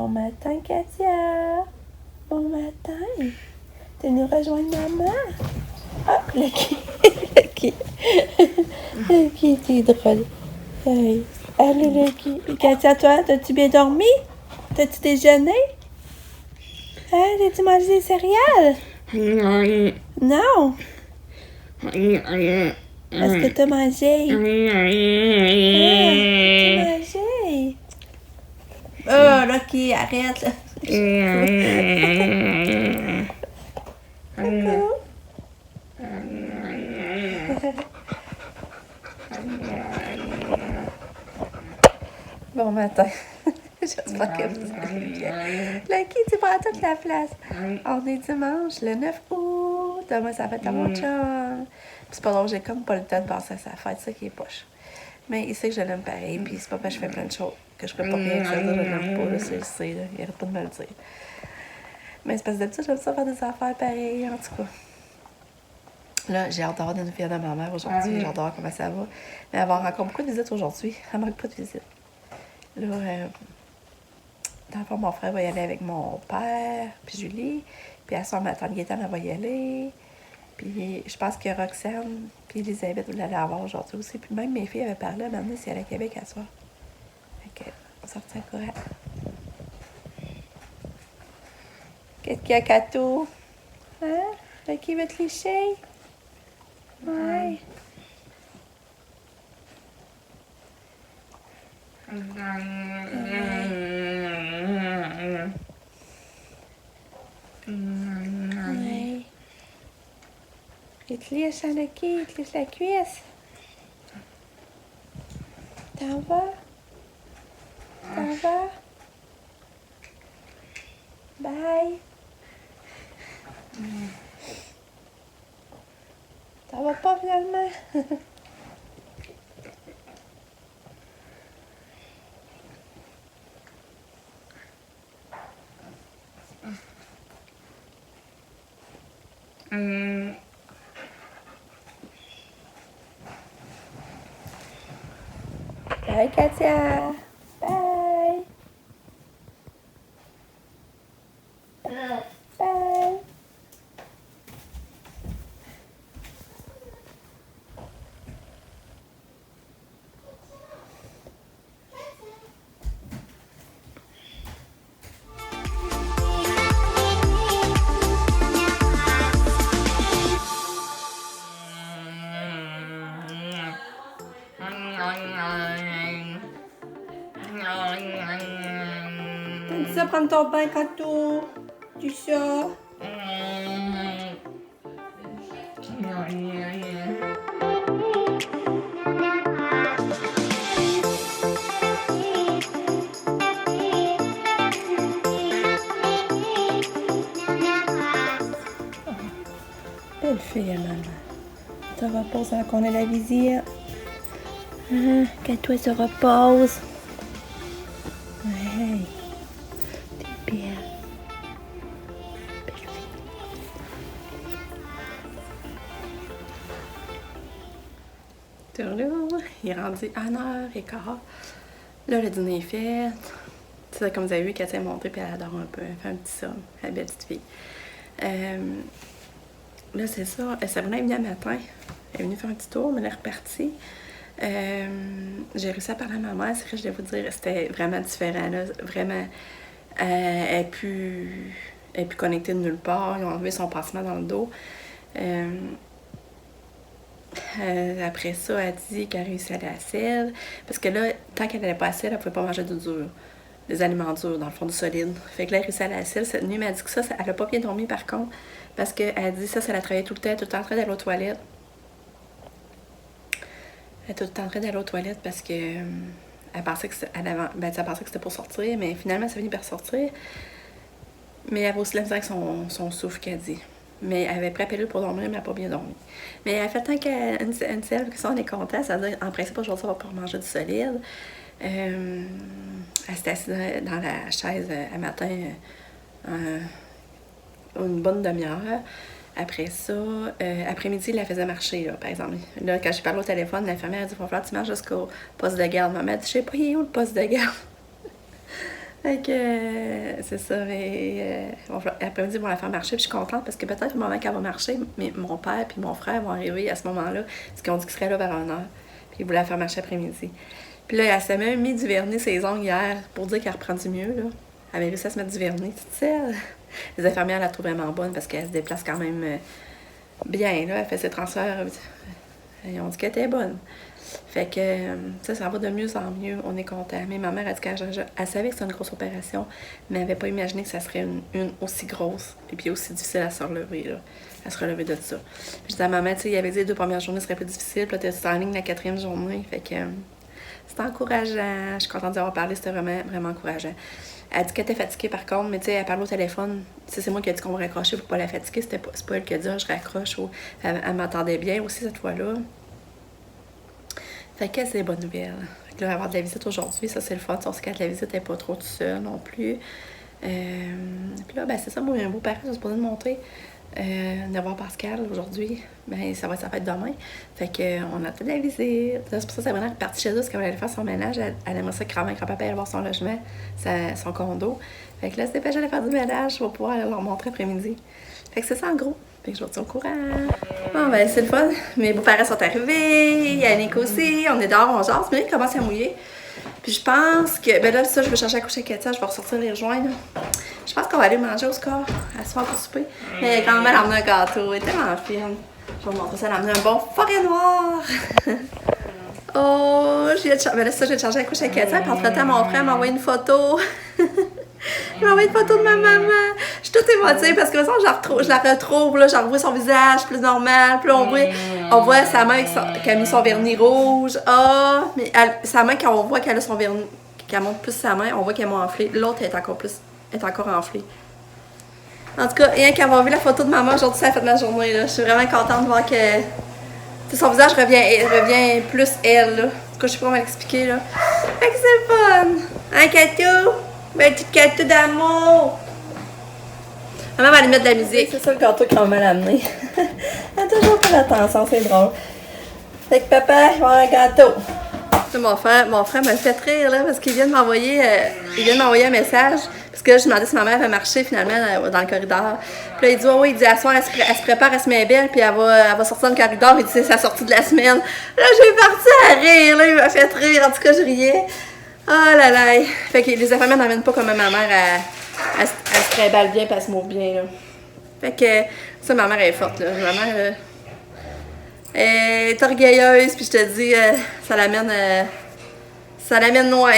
Bon matin, Katia. Bon matin. Tu nous rejoindre maman? Ah, Lucky. Lucky. Lucky, t'es drôle. Hey. Allez, Lucky. Katia, toi, t'as-tu bien dormi? T'as-tu déjeuné? Hein, t'as-tu mangé des céréales? Non. Est-ce que t'as mangé? Ah, t'as mangé? Oh, Lucky, arrête, là. Coucou. Bon matin. J'espère que vous allez bien. Lucky, tu prends toute la place. On est dimanche, le 9 août. Demain, ça fête à mon chum. C'est pas drôle, j'ai comme pas le temps de penser à sa fête, ça qui est poche. Mais il sait que je l'aime pareil, puis c'est pas parce que je fais plein de choses que je ferais pas rien que ça, je l'aime pas, là, c'est le sait, là. Il arrête pas de me le dire. Mais c'est parce que d'habitude, j'aime ça faire des affaires pareilles, en tout cas. Là, j'ai hâte d'avoir des nouvelles de ma mère aujourd'hui, j'ai hâte de voir comment ça va. Mais elle va avoir encore beaucoup de visites aujourd'hui, elle manque pas de visites. Là, dans le fond, mon frère va y aller avec mon père, puis Julie, puis à son ma tante Gaëtane, elle va y aller. Puis je pense que Roxane puis Elisabeth voulaient aller avoir aujourd'hui aussi. Puis même mes filles avaient parlé à m'amener si elle allait à Québec à soir. Fait que, on s'en retient courant. Qu'est-ce qu'il y a, Cato? Hein? Qui veut te lécher? Ouais. Ouais. Il te lèche à Lucky, il te lèche la cuisse. T'en vas? T'en vas? Bye. T'en vas pas finalement? Bye, Katia. Bye. Bye. T'aimes ça prendre ton bain, Kato? Tu ça? Belle fille, maman. Ça repose avant qu'on ait la visite. Que toi se repose. Ouais. T'es bien. Belle fille. Tourlou, il est rendu 1h15. Là, le dîner est fait. C'est comme vous avez vu, Katia est montée puis elle adore un peu. Elle fait un petit somme. Elle est belle petite fille. Là, c'est ça. Sabrina est venue un matin. Elle est venue faire un petit tour, mais elle est repartie. J'ai réussi à parler à ma mère. C'est vrai, je vais vous dire, c'était vraiment différent. Là. Vraiment, elle est plus connectée de nulle part. Ils ont enlevé son pansement dans le dos. Après ça, elle dit qu'elle a réussi à aller à la selle. Parce que là, tant qu'elle n'allait pas à la selle, elle ne pouvait pas manger de dur. Des aliments durs, dans le fond, du solide. Fait que là, elle a réussi à aller à la selle. Cette nuit, elle m'a dit que ça, elle n'a pas bien dormi par contre. Parce qu'elle dit ça la travaillait tout le temps en train d'aller aux toilettes. Elle était tout le temps en train d'aller aux toilettes parce que elle pensait que c'était pour sortir, mais finalement, ça finit par sortir. Mais elle avait aussi la misère avec son souffle, qu'elle dit. Mais elle avait pris la pilule pour dormir, mais elle n'a pas bien dormi. Mais elle fait tant qu'une selle, que ça, on est content. Ça veut dire, en principe, aujourd'hui, on va pouvoir manger du solide. Elle s'était assise dans la chaise un matin, une bonne demi-heure. Après ça, après-midi, il la faisait marcher, là, par exemple. Là, quand j'ai parlé au téléphone, l'infirmière a dit « Il va falloir que tu marches jusqu'au poste de garde. » Maman a dit « Je sais pas, il est où le poste de garde? » Fait que c'est ça. Après-midi, ils vont la faire marcher, puis je suis contente parce que peut-être au moment qu'elle va marcher, mon père et mon frère vont arriver à ce moment-là, parce qu'ils ont dit qu'ils seraient là vers 1h. Puis ils voulaient la faire marcher après-midi. Puis là, elle s'est même mis du vernis ses ongles hier pour dire qu'elle reprend du mieux, là. Elle avait réussi à se mettre du vernis, tu sais. Les infirmières la trouvent vraiment bonne parce qu'elle se déplace quand même bien, là. Elle fait ses transferts. Ils ont dit qu'elle était bonne. Fait que ça va de mieux en mieux. On est content. Mais ma mère a dit qu'elle savait que c'était une grosse opération, mais elle n'avait pas imaginé que ça serait une aussi grosse et puis aussi difficile à se relever, là. À se relever de ça. Puis je disais à ma mère, tu sais, il avait dit les 2 premières journées seraient plus difficiles, puis là, t'es en ligne la 4e journée. Fait que c'était encourageant. Je suis contente d'y avoir parlé, c'était vraiment, vraiment encourageant. Elle dit qu'elle était fatiguée par contre, mais tu sais, elle parle au téléphone. Tu sais, c'est moi qui ai dit qu'on va raccrocher pour pas la fatiguer. C'est pas elle qui a dit, je raccroche. Elle m'entendait bien aussi cette fois-là. Fait que c'est des bonnes nouvelles. Fait que là, avoir de la visite aujourd'hui, ça c'est le fun. On sait que la visite n'est pas trop tout seul non plus. Puis là, ben c'est ça, moi, un beau père, je suis supposée de monter. De voir Pascal aujourd'hui. Ben ça va être demain. Fait que on attend de la visite. C'est pour ça que c'est vraiment partie chez eux parce qu'elle allait faire son ménage. Elle aimerait ça que grand-papa aille voir son logement, son condo. Fait que là, c'est pas j'allais faire du ménage. Je vais pouvoir leur montrer après-midi. Fait que c'est ça en gros. Fait que je vais te tiens au courant. Bon, ben c'est le fun. Mes beaux-parents sont arrivés. Yannick aussi. On est dehors, on jase. Mais là, il commence à mouiller. Puis je pense que... Ben là, ça, je vais chercher à coucher avec Katia. Je vais ressortir les rejoindre. Je pense qu'on va aller manger au score à soir pour souper. Mais quand même, elle a emmené un gâteau. Elle est tellement fine. Je vais vous montrer ça. Elle a emmené un bon forêt noir. Oh, ben là, ça, je vais te charger à coucher avec Katia. Puis entre-temps, mon frère m'a envoyé une photo. Il m'a envoyé une photo de ma maman. Je suis toute émotive parce que de toute façon, je la retrouve, là, j'en revois son visage plus normal. Puis là, on voit sa main qui a mis son vernis rouge. Ah, mais sa main, quand on voit qu'elle a son vernis, qu'elle monte plus sa main, on voit qu'elle m'a enflée. L'autre est encore enflée. En tout cas, rien qu'avoir vu la photo de maman aujourd'hui, ça a fait de ma journée. Là. Je suis vraiment contente de voir que son visage revient plus elle. Là. En tout cas, je sais pas comment l'expliquer. Là. Fait que c'est fun. Hein, Katou? Ben, petite Katou d'amour! Maman va aller mettre de la musique. C'est ça le gâteau qu'on m'a amené. Elle a toujours pas l'attention, c'est drôle. Fait que papa, il va avoir un gâteau. Mon frère m'a fait rire là, parce qu'il vient de m'envoyer un message. Parce que là, je demandais si ma mère avait marché finalement dans le corridor. Puis là, il dit, oh, oui, il dit, à soir, elle se prépare, elle se met belle, puis elle va sortir dans le corridor. Il dit, c'est sa sortie de la semaine. Là, j'ai parti à rire, là, il m'a fait rire. En tout cas, je riais. Oh là là! Fait que les infirmières n'amènent pas comme ma mère, elle se trimballe bien et elle se mouve bien. Là. Fait que ça, ma mère elle est forte. Là. Ma mère est orgueilleuse, puis je te dis, ça l'amène loin.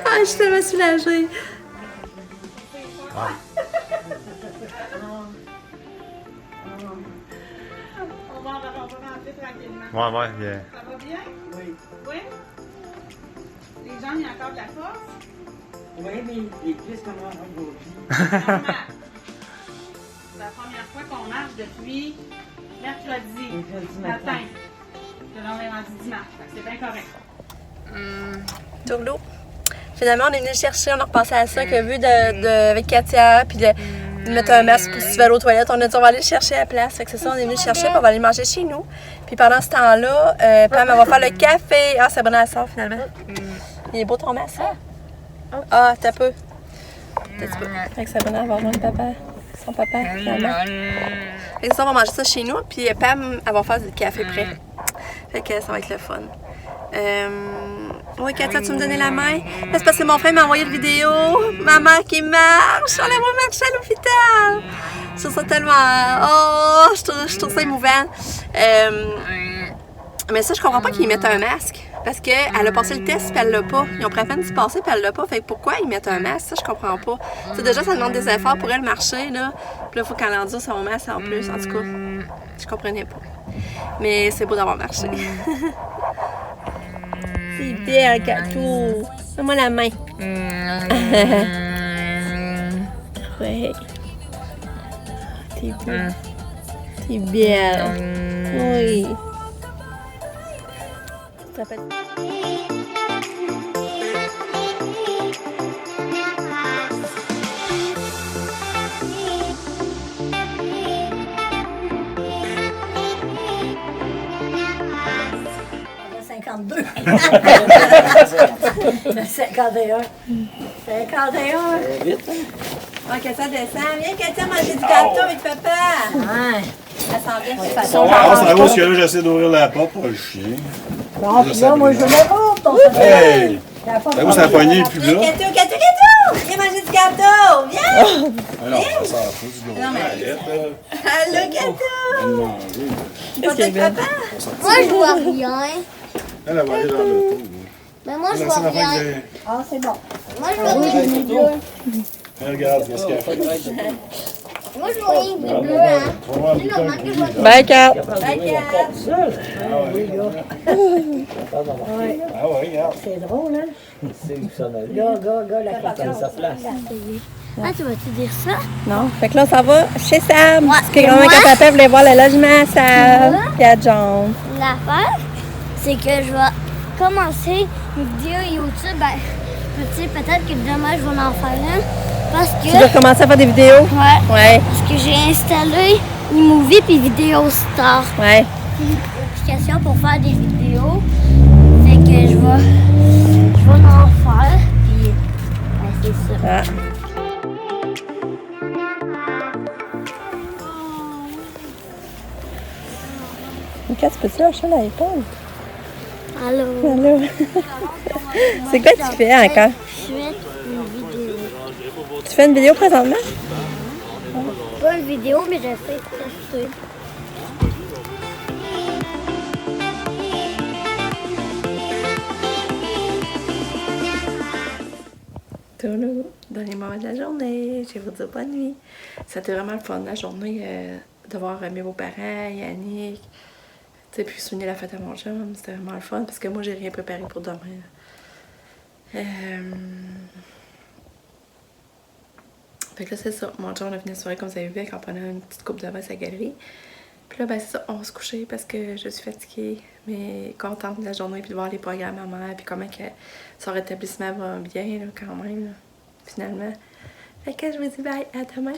Ah, je suis tellement soulagée. On va rentrer tranquillement. Ouais, bien. Ça va bien? Oui. Oui? Les jambes, il y a encore de la force? Oui, mais les cuisses commencent à grossir. Normal. C'est la première fois qu'on marche depuis mercredi matin. Que l'on est rendu dimanche. C'est bien correct. Tourlou. Finalement, on est venu le chercher, on a repassé à ça, que vu avec Katia, puis de mettre un masque pour si tu vas aller aux toilettes, on a dit on va aller le chercher à la place. Fait que c'est ça, on est venu le chercher, puis on va aller manger chez nous. Puis pendant ce temps-là, Pam, elle va faire le café. Ah, c'est bon à ça finalement. Il est beau ton masque, ça? Ah, t'as peu. Fait que c'est bon à avoir mon papa. Son papa, finalement. Fait que ça, on va manger ça chez nous, puis Pam, elle va faire du café prêt. Fait que ça va être le fun. Oui, Katia, tu me donnais la main? C'est parce que mon frère m'a envoyé une vidéo. Maman qui marche. On la voit marcher à l'hôpital. Je trouve ça tellement... Oh, je trouve ça émouvant. Mais ça, je comprends pas qu'ils mettent un masque. Parce qu'elle a passé le test, puis elle l'a pas. Ils ont pris la peine d'y passer, puis elle l'a pas. Fait que pourquoi ils mettent un masque? Ça, je comprends pas. T'sais, déjà, ça demande des efforts pour elle marcher, là. Puis là, il faut qu'elle endure son masque en plus. En tout cas, je comprenais pas. Mais c'est beau d'avoir marché. C'est bien, Katou. Donne-moi la main. Ouais. T'es bien. T'es bien. Oui. Ça peut être... Le 51. 51. Vite, hein? Ok, ça descend. Viens, Katia, manger du gâteau avec papa. Ouais. Elle sent bien. Ah, c'est à cause que là, j'essaie d'ouvrir la porte pour le chien. Non, puis là, moi, je veux la porte, ton Hey! La porte. Là où ça a pogné, puis Viens, là. Katia. Viens manger du gâteau. Viens. Ah non, ça sert pas du gros. Non, mais- Arrête, Allô, gâteau. elle manger. Tu vas avec papa? Moi, je vois rien. Elle va aller dans l'auto. Mais moi, je C'est la vois seule affaire rien. que j'ai. Ah, c'est bon. Moi, je vois rien. Regarde, qu'est-ce qu'elle fait. Moi, je vois rien de bleu, hein. On va voir C'est normal que je vois rien. Bye, Kat. Capable Bye, d'ouvrir la Kat. porte seule. Ouais. Ah ouais, regarde. C'est drôle, hein? C'est où ça va aller. Gars, la Ça a sa place. Ah, tu vas-te dire ça? Non, fait que là, on s'en va chez Sam. Ouais, Parce que et grand-mère moi? quand papa voulait voir le logement à Sam. Moi? Et à John. L'affaire, c'est que je vais commencer une vidéo YouTube. Ben, peut-être que demain, je vais en faire une. Parce que, Tu dois commencer à faire des vidéos? ouais, Ouais, parce que j'ai installé iMovie puis Vidéo Star. ouais. Une application pour faire des vidéos. Fait que je vais en faire. Puis, ben, c'est ça. Ah. Mika, tu peux-tu lâcher l'iPhone? Allô? Allô? C'est quoi que tu fais encore? Je fais une vidéo. Tu fais une vidéo présentement? Pas une vidéo, mais j'essaie de tester. Toulou, dans les moments de la journée, je vais vous dire bonne nuit. C'était vraiment le fun la journée de voir mes beaux-parents, Yannick, tu sais, puis souligner la fête à mon chum. C'était vraiment le fun parce que moi, j'ai rien préparé pour demain. Fait que là, c'est ça. Mon chum, on a fini la soirée comme vous avez vu, en prenant une petite coupe de vin à sa galerie. Puis là, ben, c'est ça, on va se coucher parce que je suis fatiguée, mais contente de la journée, puis de voir les programmes à maman, puis comment que son rétablissement va bien, là, quand même, là, finalement. Fait que je vous dis bye, à demain.